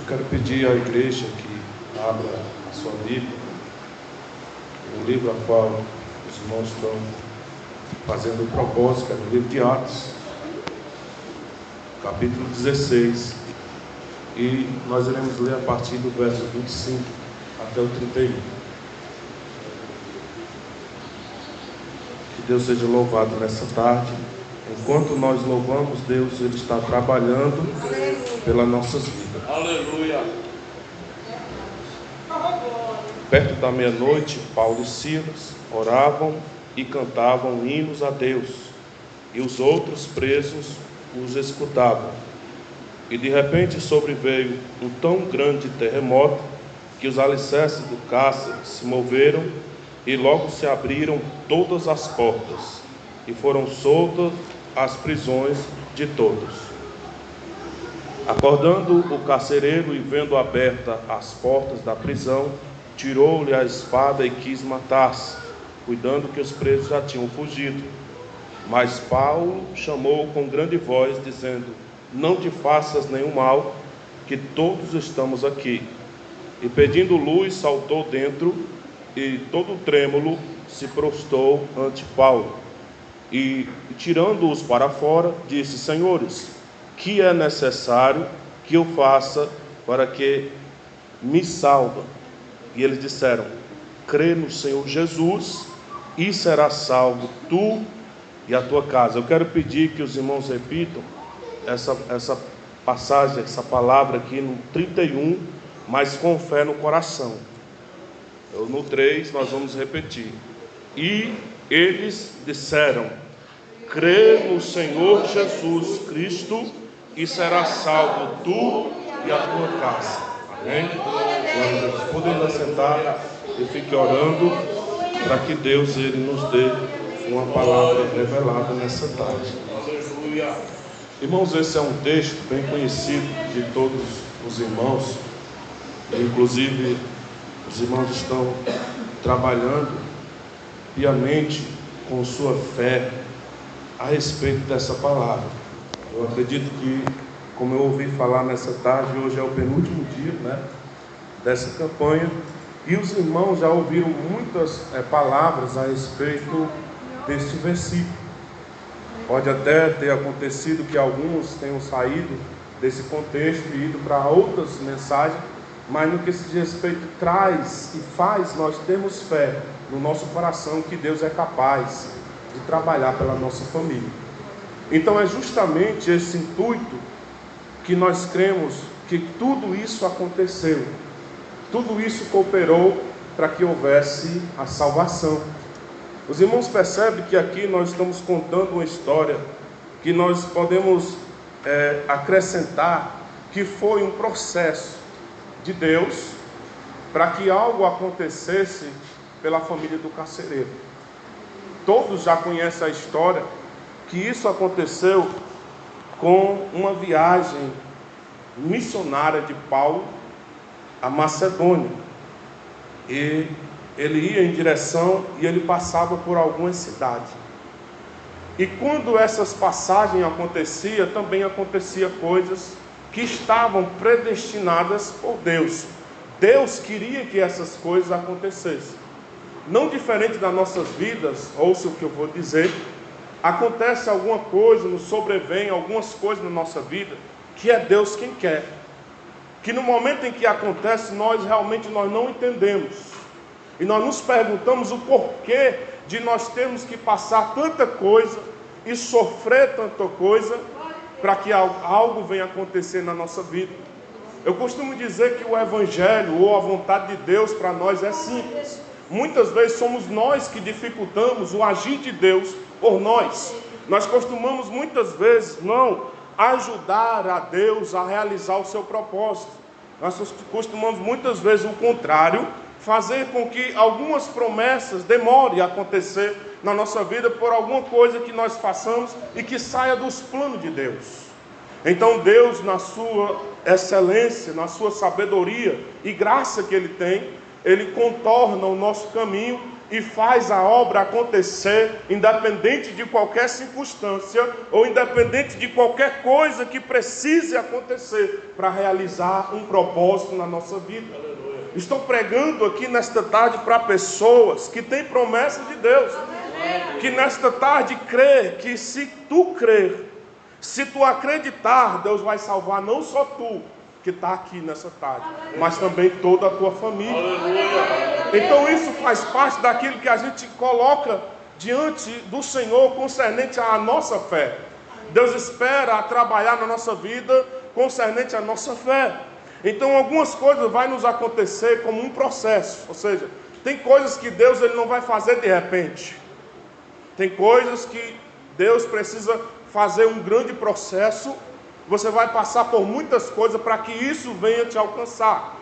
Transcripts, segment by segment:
Quero pedir à igreja que abra a sua Bíblia, o livro a qual os irmãos estão fazendo o propósito, que é no livro de Atos, capítulo 16, e nós iremos ler a partir do verso 25 até o 31. Que Deus seja louvado nessa tarde. Enquanto nós louvamos Deus, Ele está trabalhando pelas nossas vidas. Aleluia. Perto da meia-noite, Paulo e Silas oravam e cantavam hinos a Deus, e os outros presos os escutavam. E de repente sobreveio um tão grande terremoto que os alicerces do cárcere se moveram e logo se abriram todas as portas e foram soltas as prisões de todos. Acordando o carcereiro e vendo abertas as portas da prisão, tirou-lhe a espada e quis matar-se, cuidando que os presos já tinham fugido. Mas Paulo chamou com grande voz, dizendo: não te faças nenhum mal, que todos estamos aqui. E pedindo luz, saltou dentro, e todo trêmulo se prostrou ante Paulo. E tirando-os para fora, disse: senhores, que é necessário que eu faça para que me salve? E eles disseram: crê no Senhor Jesus e serás salvo tu e a tua casa. Eu quero pedir que os irmãos repitam essa passagem, essa palavra aqui no 31, mas com fé no coração. No 3 nós vamos repetir. E eles disseram: crê no Senhor Jesus Cristo e serás salvo tu e a tua casa. Amém? Podemos assentar e fique orando para que Deus Ele nos dê uma palavra revelada nessa tarde. Aleluia. Irmãos, esse é um texto bem conhecido de todos os irmãos. Inclusive, os irmãos estão trabalhando piamente com sua fé a respeito dessa palavra. Eu acredito que, como eu ouvi falar nessa tarde, hoje é o penúltimo dia, dessa campanha, e os irmãos já ouviram muitas palavras a respeito deste versículo. Pode até ter acontecido que alguns tenham saído desse contexto e ido para outras mensagens, mas no que se diz respeito traz e faz nós termos fé no nosso coração que Deus é capaz de trabalhar pela nossa família. Então é justamente esse intuito que nós cremos que tudo isso aconteceu, tudo isso cooperou para que houvesse a salvação. Os irmãos percebem que aqui nós estamos contando uma história que nós podemos acrescentar que foi um processo de Deus para que algo acontecesse pela família do carcereiro. Todos já conhecem a história que isso aconteceu com uma viagem missionária de Paulo à Macedônia. E ele ia em direção e ele passava por algumas cidades. E quando essas passagens aconteciam, também acontecia coisas que estavam predestinadas por Deus. Deus queria que essas coisas acontecessem. Não diferente das nossas vidas, ouça o que eu vou dizer, acontece alguma coisa, nos sobrevém algumas coisas na nossa vida, que é Deus quem quer. Que no momento em que acontece, nós realmente não entendemos. E nós nos perguntamos o porquê de nós termos que passar tanta coisa e sofrer tanta coisa para que algo venha acontecer na nossa vida. Eu costumo dizer que o Evangelho ou a vontade de Deus para nós é simples. Muitas vezes somos nós que dificultamos o agir de Deus por nós. Nós costumamos muitas vezes não ajudar a Deus a realizar o seu propósito. Nós costumamos muitas vezes o contrário, fazer com que algumas promessas demorem a acontecer na nossa vida por alguma coisa que nós façamos e que saia dos planos de Deus. Então Deus, na sua excelência, na sua sabedoria e graça que Ele tem, Ele contorna o nosso caminho e faz a obra acontecer, independente de qualquer circunstância ou independente de qualquer coisa que precise acontecer para realizar um propósito na nossa vida. Estou pregando aqui nesta tarde para pessoas que têm promessa de Deus, que nesta tarde crê que se tu crer, se tu acreditar, Deus vai salvar não só tu que está aqui nessa tarde, mas também toda a tua família. Então isso faz parte daquilo que a gente coloca diante do Senhor concernente à nossa fé. Deus espera trabalhar na nossa vida concernente à nossa fé. Então algumas coisas vão nos acontecer como um processo, ou seja, tem coisas que Deus ele não vai fazer de repente. Tem coisas que Deus precisa fazer um grande processo. Você vai passar por muitas coisas para que isso venha te alcançar.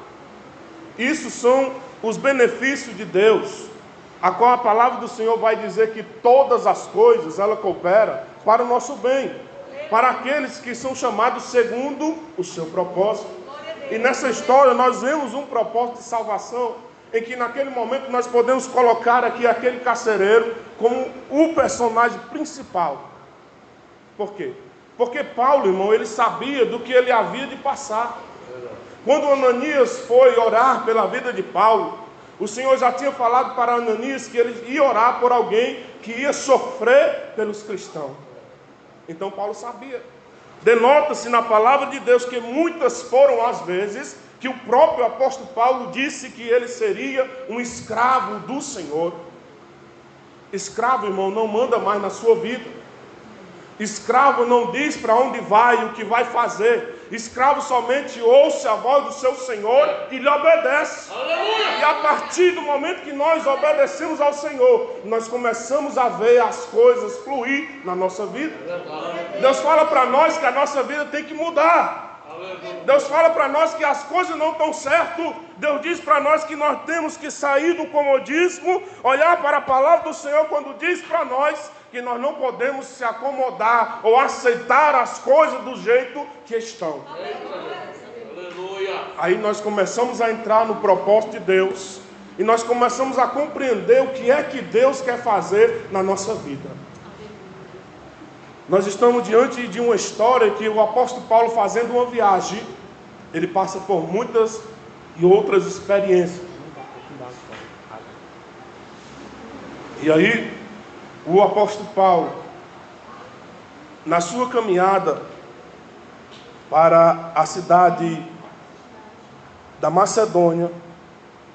Isso são os benefícios de Deus, a qual a palavra do Senhor vai dizer que todas as coisas, ela coopera para o nosso bem, para aqueles que são chamados segundo o seu propósito. E nessa história nós vemos um propósito de salvação, em que naquele momento nós podemos colocar aqui aquele carcereiro como o personagem principal. Por quê? Porque Paulo, irmão, ele sabia do que ele havia de passar. Quando Ananias foi orar pela vida de Paulo, o Senhor já tinha falado para Ananias que ele ia orar por alguém que ia sofrer pelos cristãos. Então Paulo sabia. Denota-se na palavra de Deus que muitas foram as vezes que o próprio apóstolo Paulo disse que ele seria um escravo do Senhor. Escravo, irmão, não manda mais na sua vida. Escravo não diz para onde vai, o que vai fazer. Escravo somente ouça a voz do seu Senhor e lhe obedece. Aleluia! E a partir do momento que nós obedecemos ao Senhor, nós começamos a ver as coisas fluir na nossa vida. Deus fala para nós que a nossa vida tem que mudar. Deus fala para nós que as coisas não estão certas. Deus diz para nós que nós temos que sair do comodismo, olhar para a palavra do Senhor quando diz para nós que nós não podemos se acomodar ou aceitar as coisas do jeito que estão. Aí nós começamos a entrar no propósito de Deus e nós começamos a compreender o que é que Deus quer fazer na nossa vida. Nós estamos diante de uma história que o apóstolo Paulo, fazendo uma viagem, ele passa por muitas e outras experiências. E aí, o apóstolo Paulo, na sua caminhada para a cidade da Macedônia,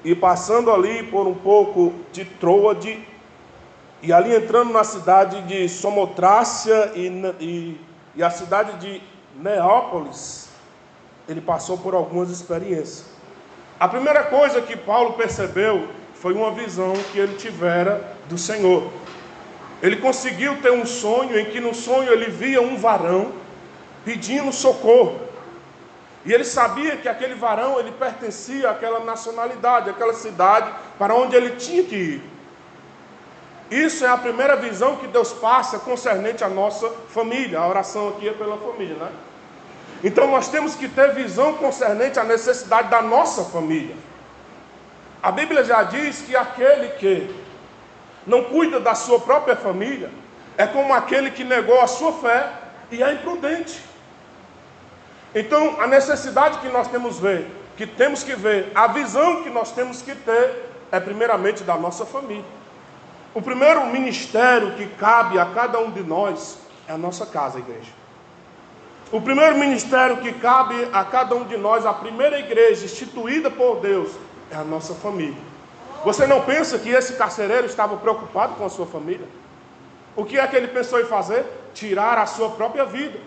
e passando ali por um pouco de Troade, e ali entrando na cidade de Samotrácia e a cidade de Neápolis, ele passou por algumas experiências. A primeira coisa que Paulo percebeu foi uma visão que ele tivera do Senhor. Ele conseguiu ter um sonho, em que no sonho ele via um varão pedindo socorro. E ele sabia que aquele varão, ele pertencia àquela nacionalidade, àquela cidade para onde ele tinha que ir. Isso é a primeira visão que Deus passa concernente à nossa família. A oração aqui é pela família, né? Então nós temos que ter visão concernente à necessidade da nossa família. A Bíblia já diz que aquele que não cuida da sua própria família é como aquele que negou a sua fé e é imprudente. Então a necessidade que nós temos que ver, a visão que nós temos que ter é primeiramente da nossa família. O primeiro ministério que cabe a cada um de nós é a nossa casa, igreja. O primeiro ministério que cabe a cada um de nós, a primeira igreja instituída por Deus, é a nossa família. Você não pensa que esse carcereiro estava preocupado com a sua família? O que é que ele pensou em fazer? Tirar a sua própria vida.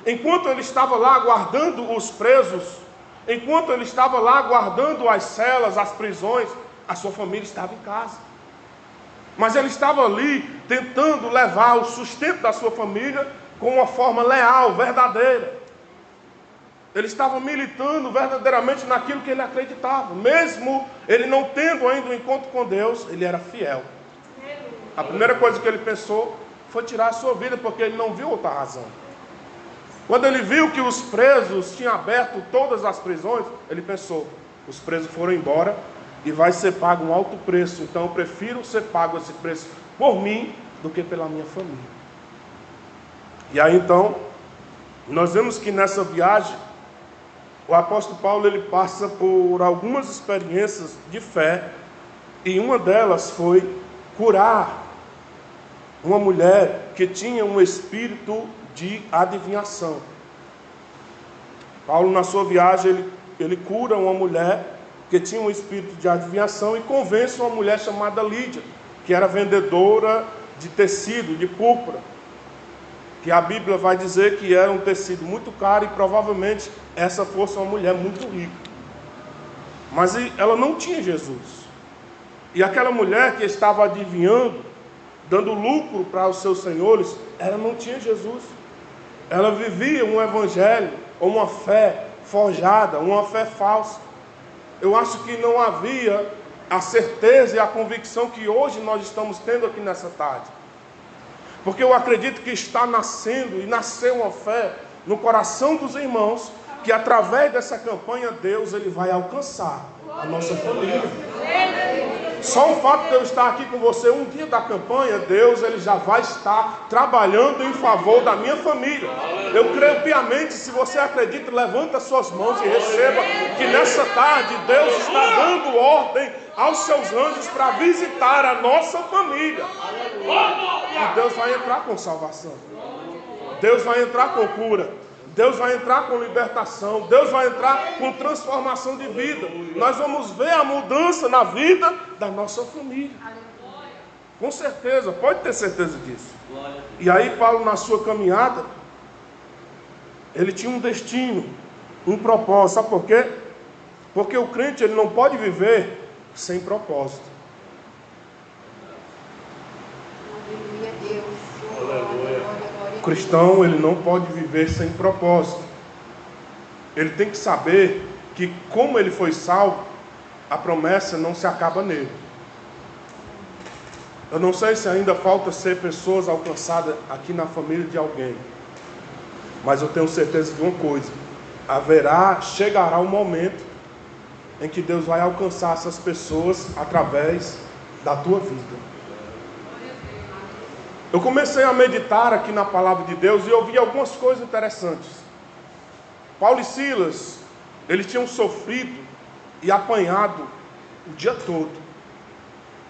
Enquanto ele estava lá guardando os presos, enquanto ele estava lá guardando as celas, as prisões, a sua família estava em casa. Mas ele estava ali tentando levar o sustento da sua família com uma forma leal, verdadeira. Ele estava militando verdadeiramente naquilo que ele acreditava. Mesmo ele não tendo ainda um encontro com Deus, ele era fiel. A primeira coisa que ele pensou foi tirar a sua vida, porque ele não viu outra razão. Quando ele viu que os presos tinham aberto todas as prisões, ele pensou, os presos foram embora, e vai ser pago um alto preço. Então eu prefiro ser pago esse preço por mim do que pela minha família. E aí então, nós vemos que nessa viagem, o apóstolo Paulo ele passa por algumas experiências de fé, e uma delas foi curar uma mulher que tinha um espírito de adivinhação. Paulo, na sua viagem, ele cura uma mulher que tinha um espírito de adivinhação e convence uma mulher chamada Lídia, que era vendedora de tecido, de púrpura, que a Bíblia vai dizer que era um tecido muito caro e provavelmente essa fosse uma mulher muito rica. Mas ela não tinha Jesus. E aquela mulher que estava adivinhando, dando lucro para os seus senhores, ela não tinha Jesus. Ela vivia um evangelho ou uma fé forjada, uma fé falsa. Eu acho que não havia a certeza e a convicção que hoje nós estamos tendo aqui nessa tarde. Porque eu acredito que está nascendo e nasceu uma fé no coração dos irmãos, que através dessa campanha Deus ele vai alcançar a nossa família. Só o fato de eu estar aqui com você um dia da campanha, Deus ele já vai estar trabalhando em favor da minha família. Eu creio piamente. Se você acredita, levanta suas mãos e receba que nessa tarde Deus está dando ordem aos seus anjos para visitar a nossa família. E Deus vai entrar com salvação. Deus vai entrar com cura. Deus vai entrar com libertação. Deus vai entrar com transformação de vida. Nós vamos ver a mudança na vida da nossa família. Com certeza, pode ter certeza disso. E aí Paulo, na sua caminhada, ele tinha um destino, um propósito. Sabe por quê? Porque o crente ele não pode viver sem propósito. O cristão ele não pode viver sem propósito. Ele tem que saber que como ele foi salvo, a promessa não se acaba nele. Eu não sei se ainda falta ser pessoas alcançadas aqui na família de alguém, mas eu tenho certeza de uma coisa: chegará um momento em que Deus vai alcançar essas pessoas através da tua vida. Eu comecei a meditar aqui na palavra de Deus e eu vi algumas coisas interessantes. Paulo e Silas, eles tinham sofrido e apanhado o dia todo.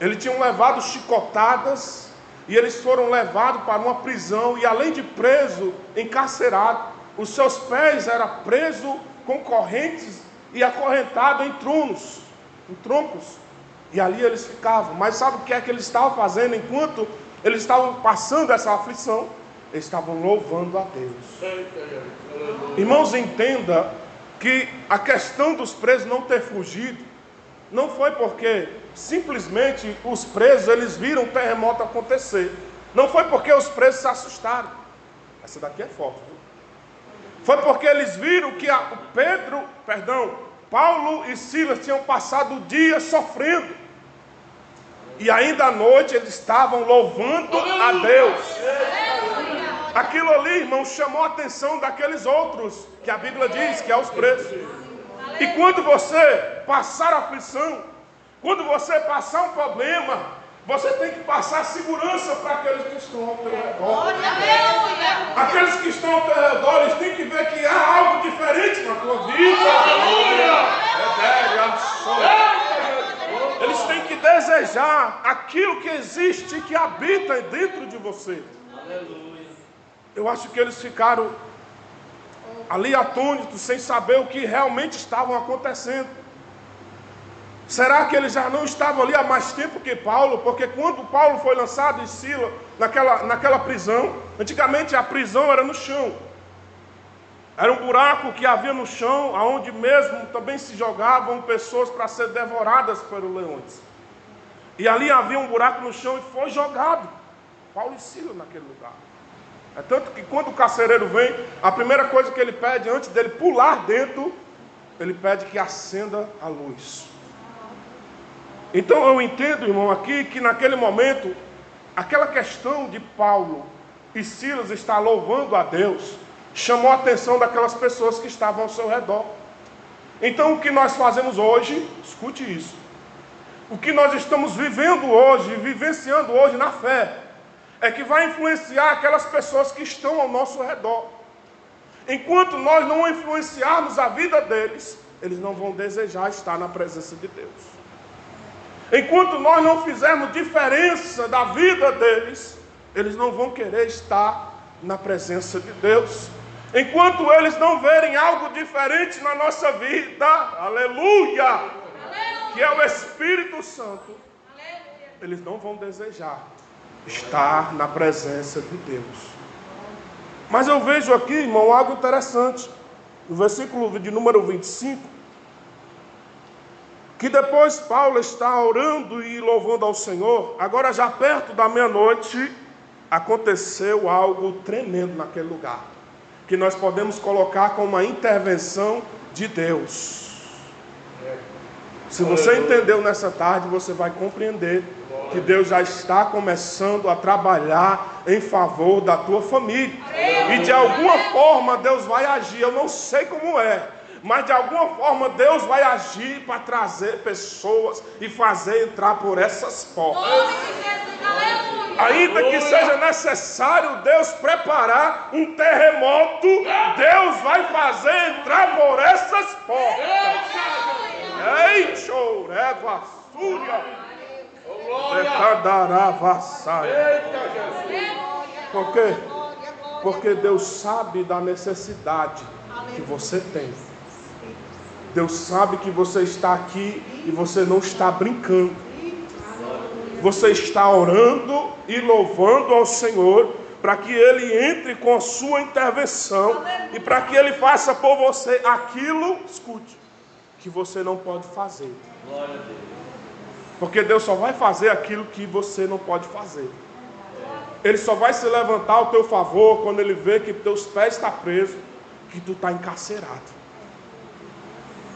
Eles tinham levado chicotadas e eles foram levados para uma prisão, e além de preso, encarcerado, os seus pés eram presos com correntes e acorrentados em troncos. E ali eles ficavam. Mas sabe o que é que eles estavam fazendo enquanto eles estavam passando essa aflição? Eles estavam louvando a Deus. Irmãos, entenda que a questão dos presos não ter fugido não foi porque simplesmente os presos eles viram o terremoto acontecer. Não foi porque os presos se assustaram. Essa daqui é forte, viu? Foi porque eles viram que Paulo e Silas tinham passado o dia sofrendo. E ainda à noite eles estavam louvando a Deus. Aquilo ali, irmão, chamou a atenção daqueles outros, que a Bíblia diz que é os presos. E quando você passar aflição, quando você passar um problema, você tem que passar segurança para aqueles que estão ao teu redor. Aqueles que estão ao teu redor, eles têm que ver que há algo diferente na tua vida. Eles têm que desejar aquilo que existe e que habita dentro de você. Eu acho que eles ficaram ali atônitos, sem saber o que realmente estava acontecendo. Será que eles já não estavam ali há mais tempo que Paulo? Porque quando Paulo foi lançado em Silas, naquela prisão, antigamente a prisão era no chão. Era um buraco que havia no chão, onde mesmo também se jogavam pessoas para ser devoradas pelos leões. E ali havia um buraco no chão e foi jogado Paulo e Silas naquele lugar. É tanto que quando o carcereiro vem, a primeira coisa que ele pede, antes dele pular dentro, ele pede que acenda a luz. Então eu entendo, irmão, aqui que naquele momento, aquela questão de Paulo e Silas estar louvando a Deus, chamou a atenção daquelas pessoas que estavam ao seu redor. Então o que nós fazemos hoje, escute isso, o que nós estamos vivendo hoje, vivenciando hoje na fé, é que vai influenciar aquelas pessoas que estão ao nosso redor. Enquanto nós não influenciarmos a vida deles, eles não vão desejar estar na presença de Deus. Enquanto nós não fizermos diferença da vida deles, eles não vão querer estar na presença de Deus. Enquanto eles não verem algo diferente na nossa vida, aleluia, que é o Espírito Santo, eles não vão desejar estar na presença de Deus. Mas eu vejo aqui, irmão, algo interessante. No versículo de número 25, que depois Paulo está orando e louvando ao Senhor. Agora já perto da meia-noite, aconteceu algo tremendo naquele lugar, que nós podemos colocar como uma intervenção de Deus. Se você entendeu nessa tarde, você vai compreender que Deus já está começando a trabalhar em favor da tua família. E de alguma forma Deus vai agir, eu não sei como é, mas de alguma forma Deus vai agir para trazer pessoas e fazer entrar por essas portas. Ainda que seja necessário Deus preparar um terremoto, Deus vai fazer entrar por essas portas. Ei, choreva, súria. Por quê? Porque Deus sabe da necessidade que você tem. Deus sabe que você está aqui e você não está brincando. Você está orando e louvando ao Senhor para que Ele entre com a sua intervenção e para que Ele faça por você aquilo, escute, que você não pode fazer. Glória a Deus. Porque Deus só vai fazer aquilo que você não pode fazer. Ele só vai se levantar ao teu favor quando Ele vê que teus pés estão presos, que tu está encarcerado.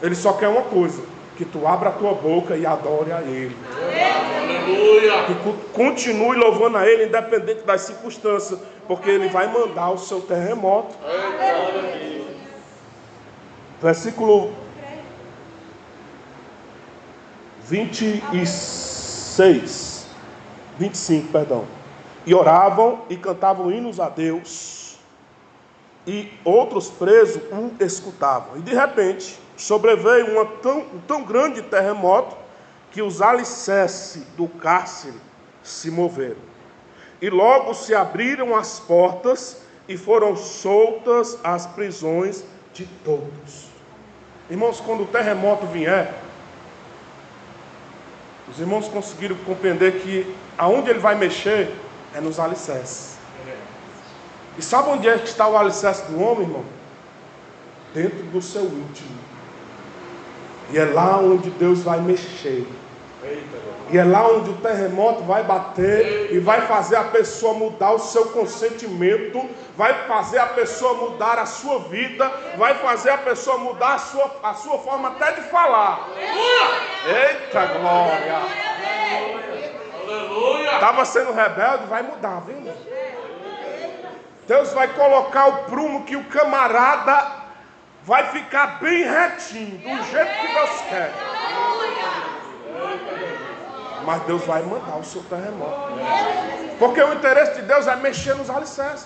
Ele só quer uma coisa, que tu abra a tua boca e adore a Ele. Aleluia. Que tu continue louvando a Ele, independente das circunstâncias, porque Ele vai mandar o seu terremoto. Versículo 25, perdão. E oravam e cantavam hinos a Deus, e outros presos o escutavam. E de repente, sobreveio um tão grande terremoto, que os alicerces do cárcere se moveram. E logo se abriram as portas, e foram soltas as prisões de todos. Irmãos, quando o terremoto vier, os irmãos conseguiram compreender que aonde ele vai mexer é nos alicerces. E sabe onde é que está o alicerce do homem, irmão? Dentro do seu íntimo. E é lá onde Deus vai mexer. E é lá onde o terremoto vai bater e vai fazer a pessoa mudar o seu consentimento, vai fazer a pessoa mudar a sua vida, vai fazer a pessoa mudar a sua forma até de falar. Eita glória! Estava sendo rebelde, vai mudar, viu? Deus vai colocar o prumo que o camarada vai ficar bem retinho, do jeito que Deus quer. Mas Deus vai mandar o seu terremoto. Porque o interesse de Deus é mexer nos alicerces.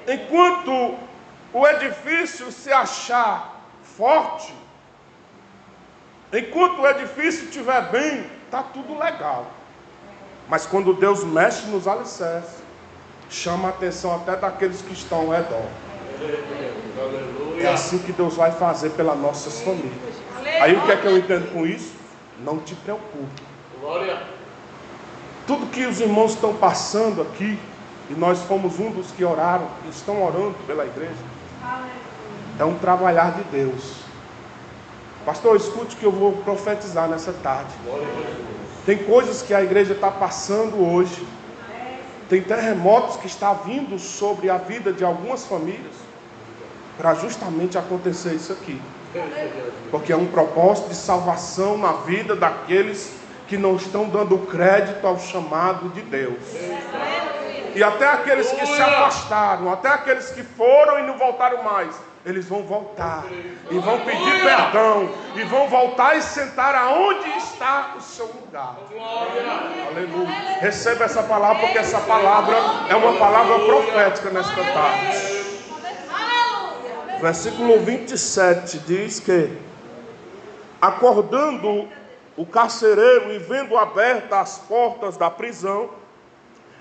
Enquanto o edifício se achar forte, enquanto o edifício estiver bem, está tudo legal. Mas quando Deus mexe nos alicerces, chama a atenção até daqueles que estão ao redor. É assim que Deus vai fazer pelas nossas famílias. Aí o que é que eu entendo com isso? Não te preocupe. Tudo que os irmãos estão passando aqui, e nós fomos um dos que oraram, que estão orando pela igreja, é um trabalhar de Deus. Pastor, escute que eu vou profetizar nessa tarde. Tem coisas que a igreja está passando hoje. Tem terremotos que estão vindo sobre a vida de algumas famílias, para justamente acontecer isso aqui. Porque é um propósito de salvação na vida daqueles que não estão dando crédito ao chamado de Deus. E até aqueles que se afastaram, até aqueles que foram e não voltaram mais, eles vão voltar e vão pedir perdão e vão voltar e sentar aonde está o seu lugar. Aleluia. Receba essa palavra, porque essa palavra é uma palavra profética nesta tarde. Versículo 27 diz que, acordando o carcereiro e vendo abertas as portas da prisão,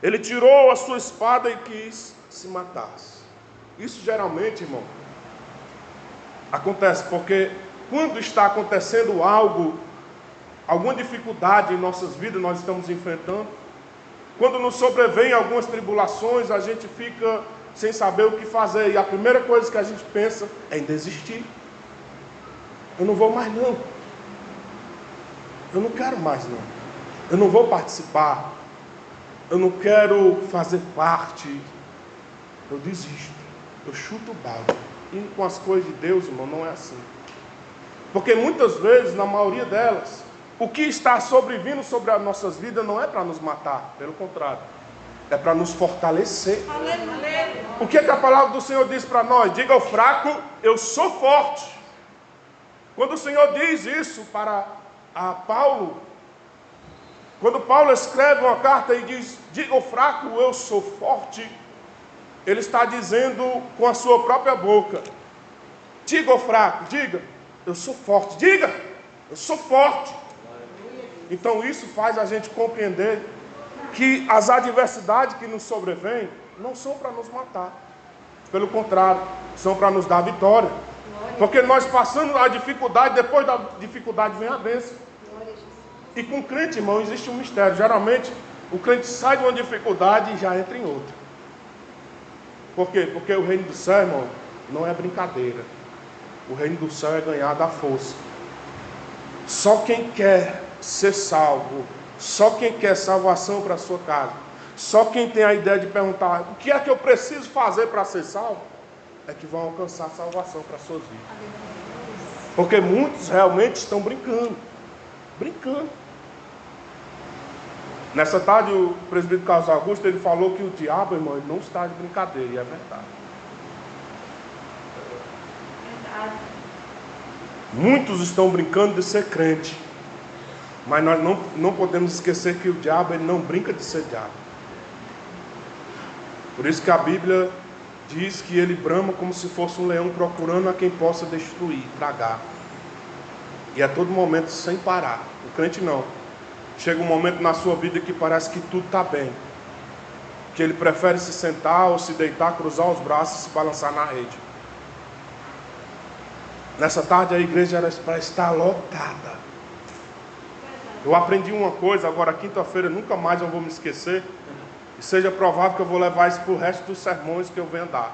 ele tirou a sua espada e quis se matar. Isso geralmente, irmão, acontece porque quando está acontecendo algo, alguma dificuldade em nossas vidas nós estamos enfrentando, quando nos sobrevém algumas tribulações, a gente fica sem saber o que fazer, e a primeira coisa que a gente pensa é em desistir. Eu não vou mais não. Eu não quero mais não. Eu não vou participar. Eu não quero fazer parte. Eu desisto. Eu chuto o balde. E com as coisas de Deus, irmão, não é assim. Porque muitas vezes, na maioria delas, o que está sobrevindo sobre as nossas vidas não é para nos matar. Pelo contrário. É para nos fortalecer. O que a palavra do Senhor diz para nós? Diga ao fraco, eu sou forte. Quando o Senhor diz isso para Paulo, quando Paulo escreve uma carta e diz, diga ao fraco, eu sou forte, ele está dizendo com a sua própria boca, diga ao fraco, diga, eu sou forte, diga, eu sou forte. Então isso faz a gente compreender que as adversidades que nos sobrevêm não são para nos matar. Pelo contrário, são para nos dar vitória. Porque nós passando a dificuldade, depois da dificuldade vem a bênção. E com o crente, irmão, existe um mistério. Geralmente, o crente sai de uma dificuldade e já entra em outra. Por quê? Porque o reino do céu, irmão, não é brincadeira. O reino do céu é ganhar da força. Só quem quer ser salvo, só quem quer salvação para a sua casa, só quem tem a ideia de perguntar o que é que eu preciso fazer para ser salvo, é que vão alcançar salvação para as suas vidas. Porque muitos realmente estão brincando. Nessa tarde o presbítero Carlos Augusto, ele falou que o diabo, irmão, ele não está de brincadeira, e é verdade. Muitos estão brincando de ser crente. Mas nós não podemos esquecer que o diabo, ele não brinca de ser diabo. Por isso que a Bíblia diz que ele brama como se fosse um leão procurando a quem possa destruir, tragar. E a todo momento sem parar. O crente não. Chega um momento na sua vida que parece que tudo está bem. Que ele prefere se sentar ou se deitar, cruzar os braços e se balançar na rede. Nessa tarde a igreja era para estar lotada. Eu aprendi uma coisa, agora quinta-feira nunca mais eu vou me esquecer. E seja provável que eu vou levar isso para o resto dos sermões que eu venho dar.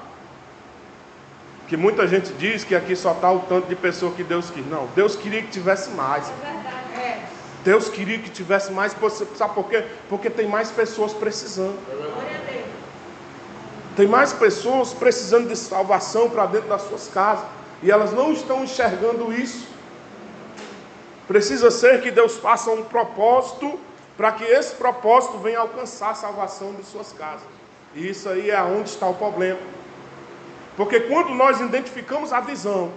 Que muita gente diz que aqui só está o tanto de pessoa que Deus quis. Não, Deus queria que tivesse mais. É verdade. Deus queria que tivesse mais. Sabe por quê? Porque tem mais pessoas precisando. Tem mais pessoas precisando de salvação para dentro das suas casas. E elas não estão enxergando isso. Precisa ser que Deus faça um propósito para que esse propósito venha alcançar a salvação de suas casas. E isso aí é onde está o problema. Porque quando nós identificamos a visão,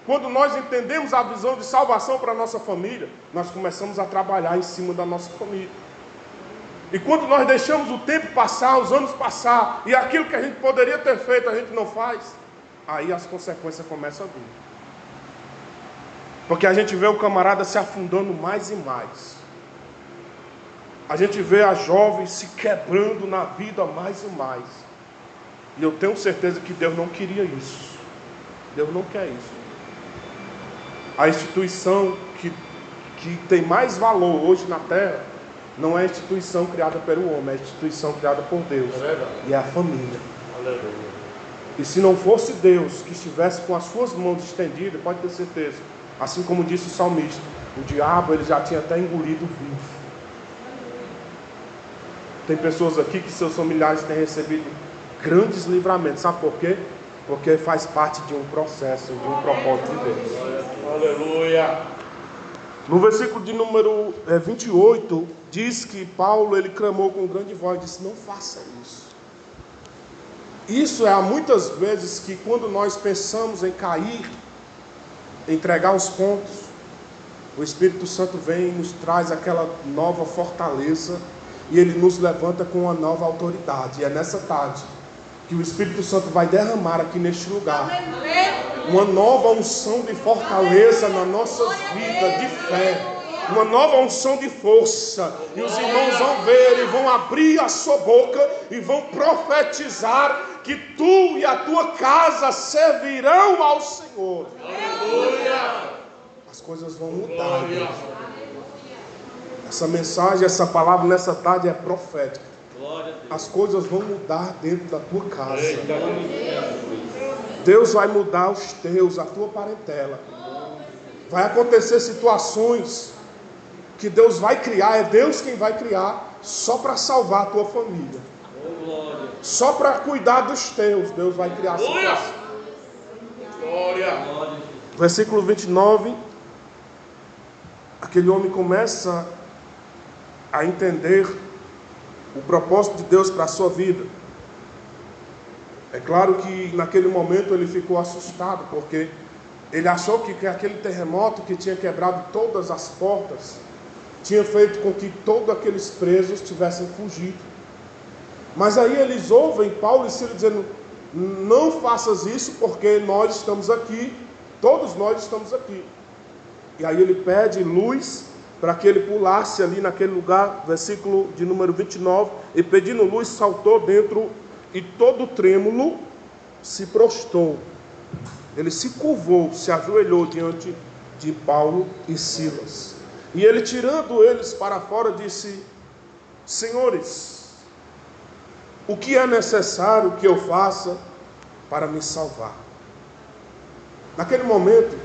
quando nós entendemos a visão de salvação para a nossa família, nós começamos a trabalhar em cima da nossa família. E quando nós deixamos o tempo passar, os anos passar, e aquilo que a gente poderia ter feito a gente não faz, aí as consequências começam a vir. Porque a gente vê o camarada se afundando mais e mais. A gente vê a jovem se quebrando na vida mais e mais. E eu tenho certeza que Deus não queria isso. Deus não quer isso. A instituição que tem mais valor hoje na terra não é a instituição criada pelo homem, é a instituição criada por Deus. E é a família. Aleluia. E se não fosse Deus que estivesse com as suas mãos estendidas, pode ter certeza, assim como disse o salmista, o diabo ele já tinha até engolido vivo. Tem pessoas aqui que seus familiares têm recebido grandes livramentos. Sabe por quê? Porque faz parte de um processo, de um propósito de Deus. Aleluia! No versículo de número 28, diz que Paulo ele clamou com grande voz, disse, não faça isso. Isso é muitas vezes que quando nós pensamos em cair, entregar os pontos, o Espírito Santo vem e nos traz aquela nova fortaleza e ele nos levanta com uma nova autoridade. E é nessa tarde que o Espírito Santo vai derramar aqui neste lugar uma nova unção de fortaleza nas nossas vidas, de fé, uma nova unção de força. E os irmãos vão ver e vão abrir a sua boca e vão profetizar que tu e a tua casa servirão ao Senhor. Aleluia! As coisas vão mudar. Essa mensagem, essa palavra nessa tarde é profética. As coisas vão mudar dentro da tua casa. Deus vai mudar os teus, a tua parentela. Vai acontecer situações que Deus vai criar, é Deus quem vai criar, só para salvar a tua família. Só para cuidar dos teus, Deus vai criar situações. Versículo 29. Aquele homem começa a entender o propósito de Deus para a sua vida. É claro que naquele momento ele ficou assustado, porque ele achou que aquele terremoto que tinha quebrado todas as portas tinha feito com que todos aqueles presos tivessem fugido. Mas aí eles ouvem Paulo e Silas dizendo: não faças isso, porque nós estamos aqui, todos nós estamos aqui. E aí ele pede luz para que ele pulasse ali naquele lugar, versículo de número 29, e pedindo luz saltou dentro e todo trêmulo se prostrou. Ele se curvou, se ajoelhou diante de Paulo e Silas. E ele, tirando eles para fora, disse: senhores, o que é necessário que eu faça para me salvar? Naquele momento,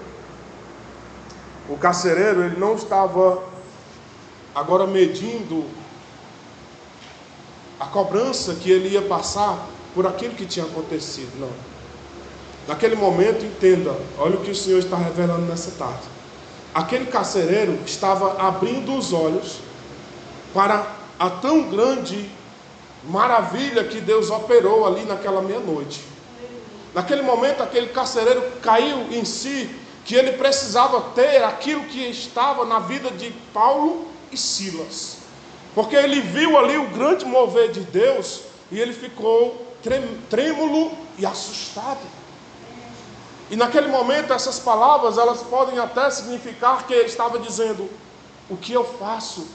o carcereiro, ele não estava agora medindo a cobrança que ele ia passar por aquilo que tinha acontecido, não. Naquele momento, entenda, olha o que o Senhor está revelando nessa tarde. Aquele carcereiro estava abrindo os olhos para a tão grande maravilha que Deus operou ali naquela meia-noite. Naquele momento, aquele carcereiro caiu em si, que ele precisava ter aquilo que estava na vida de Paulo e Silas. Porque ele viu ali o grande mover de Deus e ele ficou trêmulo e assustado. E naquele momento essas palavras, elas podem até significar que ele estava dizendo: o que eu faço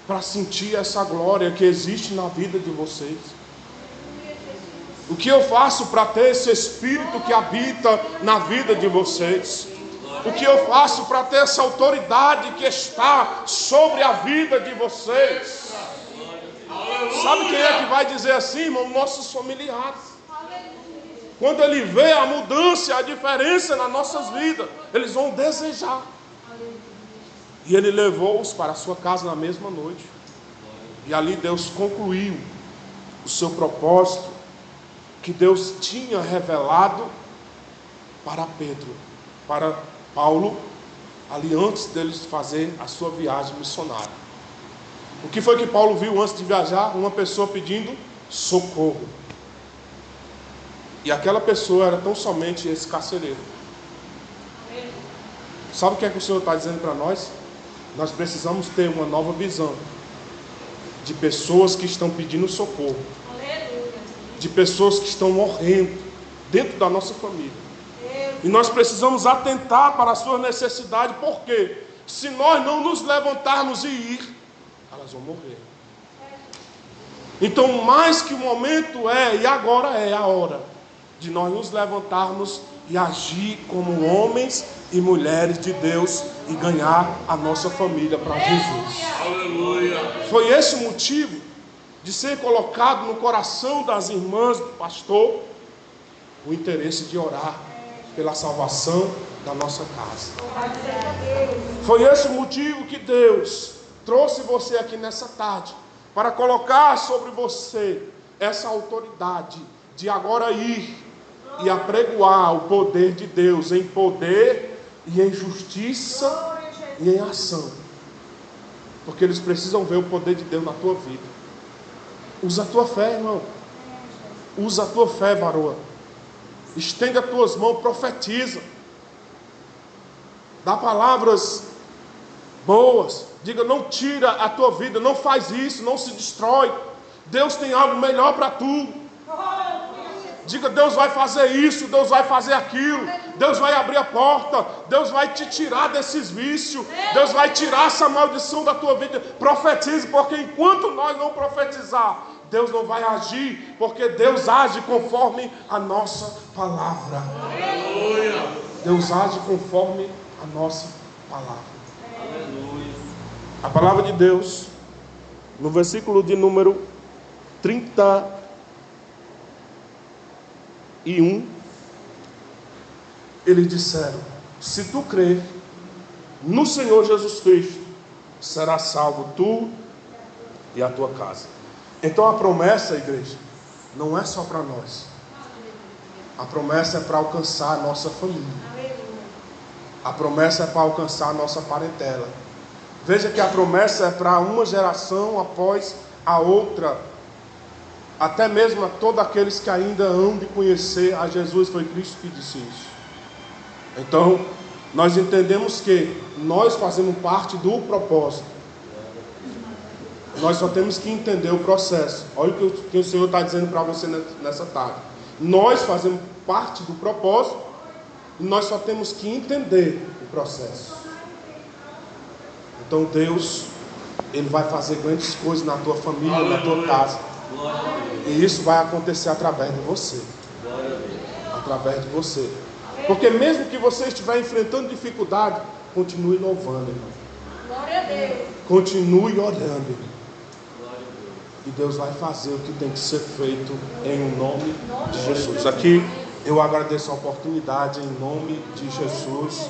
para sentir essa glória que existe na vida de vocês? O que eu faço para ter esse Espírito que habita na vida de vocês? O que eu faço para ter essa autoridade que está sobre a vida de vocês? Sabe quem é que vai dizer assim, irmão? Nossos familiares. Quando ele vê a mudança, a diferença nas nossas vidas, eles vão desejar. E ele levou-os para a sua casa na mesma noite. E ali Deus concluiu o seu propósito, que Deus tinha revelado para Pedro, para Paulo, ali antes deles fazer a sua viagem missionária. O que foi que Paulo viu antes de viajar? Uma pessoa pedindo socorro. E aquela pessoa era tão somente esse carcereiro. Sabe o que é que o Senhor está dizendo para nós? Nós precisamos ter uma nova visão de pessoas que estão pedindo socorro, de pessoas que estão morrendo dentro da nossa família. E nós precisamos atentar para a sua necessidade, porque se nós não nos levantarmos e ir, elas vão morrer. Então, mais que o momento e agora é a hora de nós nos levantarmos e agir como homens e mulheres de Deus e ganhar a nossa família para Jesus. Aleluia. Foi esse o motivo de ser colocado no coração das irmãs do pastor o interesse de orar pela salvação da nossa casa. Foi esse o motivo que Deus trouxe você aqui nessa tarde, para colocar sobre você essa autoridade de agora ir e apregoar o poder de Deus em poder e em justiça e em ação. Porque eles precisam ver o poder de Deus na tua vida. Usa a tua fé, irmão. Usa a tua fé, varoa. Estende as tuas mãos, profetiza. Dá palavras boas. Diga, não tira a tua vida, não faz isso, não se destrói. Deus tem algo melhor para tu. Diga, Deus vai fazer isso, Deus vai fazer aquilo. Deus vai abrir a porta. Deus vai te tirar desses vícios. Deus vai tirar essa maldição da tua vida. Profetize, porque enquanto nós não profetizar, Deus não vai agir, porque Deus age conforme a nossa palavra. Deus age conforme a nossa palavra. A palavra de Deus, no versículo de número 31, eles disseram: se tu crer no Senhor Jesus Cristo, serás salvo tu e a tua casa. Então a promessa, igreja, não é só para nós. A promessa é para alcançar a nossa família. A promessa é para alcançar a nossa parentela. Veja que a promessa é para uma geração após a outra. Até mesmo a todos aqueles que ainda hão de conhecer a Jesus. Foi Cristo que disse isso. Então, nós entendemos que nós fazemos parte do propósito. Nós só temos que entender o processo. Olha o que o Senhor está dizendo para você nessa tarde. Nós fazemos parte do propósito e nós só temos que entender o processo. Então Deus, Ele vai fazer grandes coisas na tua família, na tua casa. E isso vai acontecer através de você. Através de você. Porque mesmo que você estiver enfrentando dificuldade, continue louvando, irmão. Glória a Deus. Continue orando, irmão. E Deus vai fazer o que tem que ser feito em nome de Jesus. Aqui eu agradeço a oportunidade em nome de Jesus.